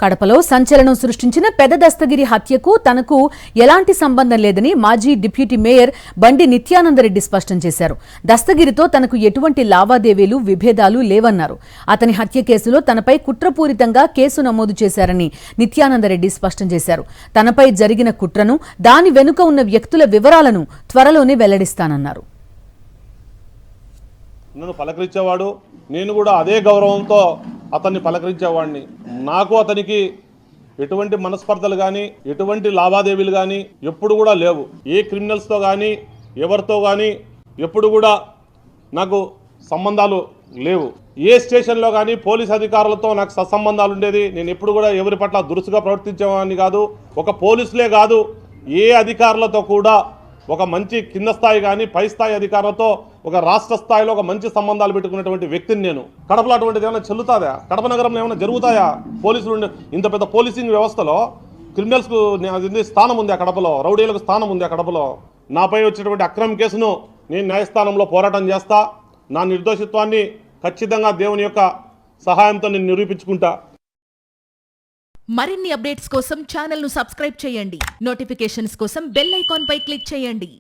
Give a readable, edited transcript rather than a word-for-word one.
కడపలో సంచలనం సృష్టించిన పెద్ద దస్తగిరి హత్యకు తనకు ఎలాంటి సంబంధం లేదని మాజీ డిప్యూటీ మేయర్ బండి నిత్యానందరెడ్డి స్పష్టం చేశారు. దస్తగిరితో తనకు ఎటువంటి లావాదేవీలు విభేదాలు లేవన్నారు. అతని హత్య కేసులో తనపై కుట్రపూరితంగా కేసు నమోదు చేశారని నిత్యానందరెడ్డి స్పష్టం చేశారు. తనపై జరిగిన కుట్రను, దాని వెనుక ఉన్న వ్యక్తుల వివరాలను త్వరలోనే వెల్లడిస్తానన్నారు. నన్ను పలకరించేవాడు, నేను కూడా అదే గౌరవంతో అతన్ని పలకరించేవాడిని. నాకు అతనికి ఎటువంటి మనస్పర్ధలు కానీ ఎటువంటి లావాదేవీలు కానీ ఎప్పుడు కూడా లేవు. ఏ క్రిమినల్స్తో కానీ ఎవరితో కానీ ఎప్పుడు కూడా నాకు సంబంధాలు లేవు. ఏ స్టేషన్లో కానీ పోలీస్ అధికారులతో నాకు సత్సంబంధాలు ఉండేది. నేను ఎప్పుడు కూడా ఎవరి పట్ల దురుసుగా ప్రవర్తించేవాడిని కాదు. ఒక పోలీసులే కాదు, ఏ అధికారులతో కూడా ఒక మంచి కింద స్థాయి కానీ పై స్థాయి అధికారులతో ఒక రాష్ట్ర స్థాయిలో ఒక మంచి సంబంధాలు పెట్టుకున్నటువంటి వ్యక్తిని నేను. కడపలో అటువంటిది ఏమైనా చెల్లుతాదా? కడప నగరంలో ఏమైనా జరుగుతాయా? పోలీసులు ఇంత పెద్ద పోలీసింగ్ వ్యవస్థలో క్రిమినల్స్కు స్థానం ఉంది. ఆ కడపలో రౌడీలకు స్థానం ఉంది. ఆ కడపలో నాపై వచ్చినటువంటి అక్రమ కేసును నేను న్యాయస్థానంలో పోరాటం చేస్తా. నా నిర్దోషిత్వాన్ని ఖచ్చితంగా దేవుని యొక్క సహాయంతో నేను నిరూపించుకుంటా. మరిన్ని అప్డేట్స్ కోసం ఛానల్ ను సబ్స్క్రైబ్ చేయండి. నోటిఫికేషన్స్ కోసం బెల్ ఐకాన్ పై క్లిక్ చేయండి.